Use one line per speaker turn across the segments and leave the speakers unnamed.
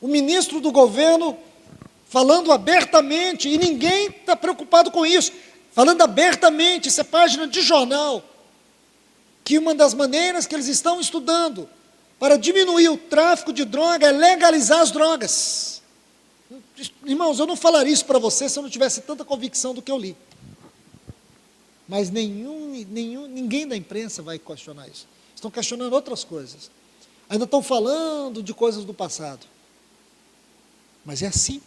o ministro do governo falando abertamente, e ninguém está preocupado com isso, falando abertamente, isso é página de jornal, que uma das maneiras que eles estão estudando para diminuir o tráfico de droga é legalizar as drogas. Irmãos, eu não falaria isso para você se eu não tivesse tanta convicção do que eu li. Mas ninguém da imprensa vai questionar isso. Estão questionando outras coisas. Ainda estão falando de coisas do passado. Mas é assim.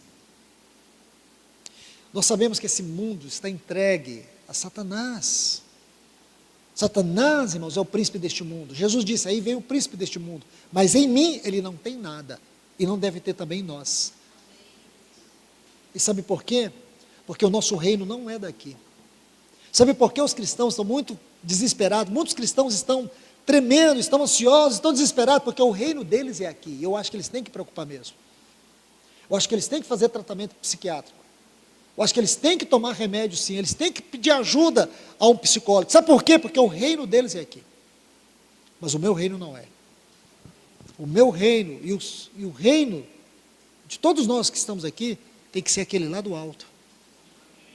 Nós sabemos que esse mundo está entregue a Satanás. Satanás, irmãos, é o príncipe deste mundo. Jesus disse, aí vem o príncipe deste mundo. Mas em mim ele não tem nada. E não deve ter também em nós. E sabe por quê? Porque o nosso reino não é daqui. Sabe por que os cristãos estão muito desesperados? Muitos cristãos estão tremendo, estão ansiosos, estão desesperados, porque o reino deles é aqui. Eu acho que eles têm que preocupar mesmo. Eu acho que eles têm que fazer tratamento psiquiátrico. Eu acho que eles têm que tomar remédio, sim. Eles têm que pedir ajuda a um psicólogo. Sabe por quê? Porque o reino deles é aqui. Mas o meu reino não é. O meu reino e o reino de todos nós que estamos aqui tem que ser aquele lá do alto.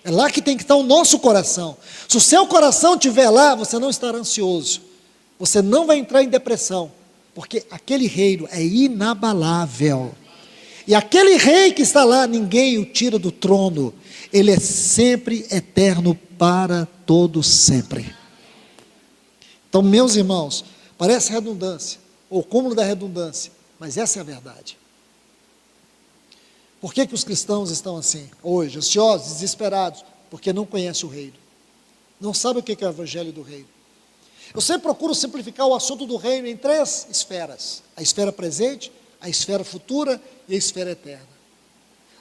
É lá que tem que estar o nosso coração. Se o seu coração estiver lá, você não estará ansioso. Você não vai entrar em depressão. Porque aquele reino é inabalável. E aquele rei que está lá, ninguém o tira do trono. Ele é sempre eterno para todo sempre. Então, meus irmãos, parece redundância, ou cúmulo da redundância, mas essa é a verdade. Por que os cristãos estão assim, hoje, ansiosos, desesperados? Porque não conhecem o reino. Não sabem o que é o evangelho do reino. Eu sempre procuro simplificar o assunto do reino em 3 esferas. A esfera presente, a esfera futura e a esfera eterna.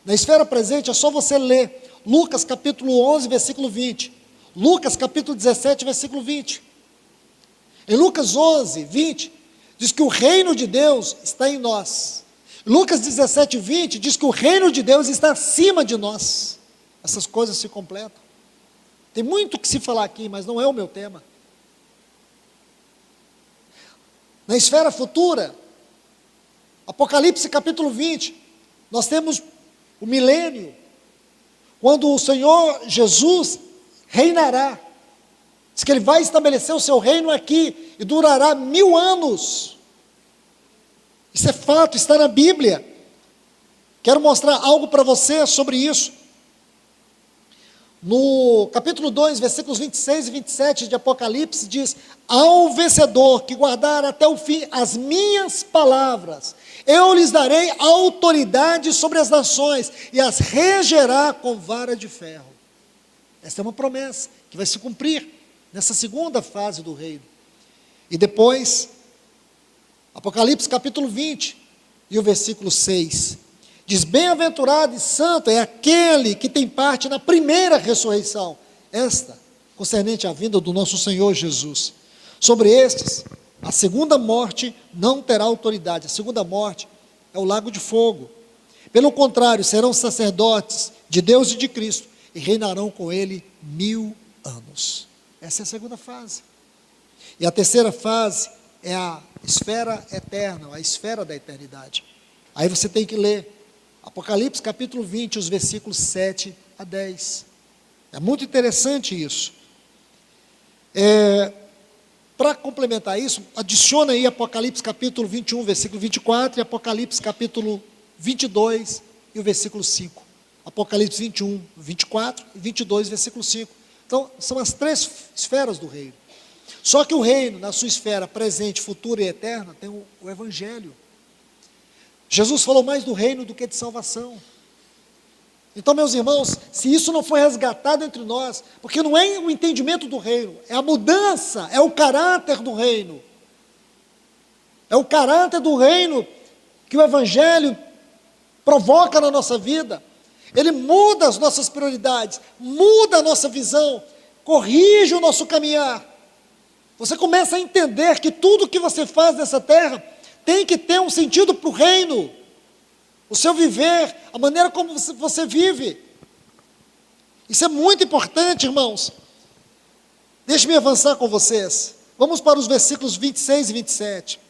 Na esfera presente é só você ler Lucas capítulo 11, versículo 20. Lucas capítulo 17, versículo 20. Em Lucas 11, 20, diz que o reino de Deus está em nós. Lucas 17, 20 diz que o reino de Deus está acima de nós. Essas coisas se completam. Tem muito que se falar aqui, mas não é o meu tema. Na esfera futura, Apocalipse capítulo 20, nós temos o milênio, quando o Senhor Jesus reinará. Diz que Ele vai estabelecer o seu reino aqui, e durará 1000 anos. Isso é fato, está na Bíblia. Quero mostrar algo para você sobre isso. No capítulo 2, versículos 26 e 27 de Apocalipse, diz: ao vencedor que guardar até o fim as minhas palavras, eu lhes darei autoridade sobre as nações, e as regerá com vara de ferro. Essa é uma promessa que vai se cumprir nessa segunda fase do reino. E depois, Apocalipse capítulo 20, e o versículo 6, diz: bem-aventurado e santo é aquele que tem parte na primeira ressurreição, esta, concernente à vinda do nosso Senhor Jesus. Sobre estes, a segunda morte não terá autoridade. A segunda morte é o lago de fogo. Pelo contrário, serão sacerdotes de Deus e de Cristo, e reinarão com Ele 1000 anos. Essa é a segunda fase. E a terceira fase é a esfera eterna, a esfera da eternidade. Aí você tem que ler Apocalipse capítulo 20, os versículos 7 a 10. É muito interessante isso. Para complementar isso, adiciona aí Apocalipse capítulo 21, versículo 24, e Apocalipse capítulo 22, e o versículo 5. Apocalipse 21, 24 e 22, versículo 5. Então, são as 3 esferas do reino. Só que o reino, na sua esfera presente, futura e eterna, tem o Evangelho. Jesus falou mais do reino do que de salvação. Então, meus irmãos, se isso não foi resgatado entre nós, porque não é o entendimento do reino, é a mudança, é o caráter do reino. É o caráter do reino que o Evangelho provoca na nossa vida. Ele muda as nossas prioridades, muda a nossa visão, corrige o nosso caminhar. Você começa a entender que tudo que você faz nessa terra tem que ter um sentido para o reino. O seu viver, a maneira como você vive. Isso é muito importante, irmãos. Deixe-me avançar com vocês. Vamos para os versículos 26 e 27.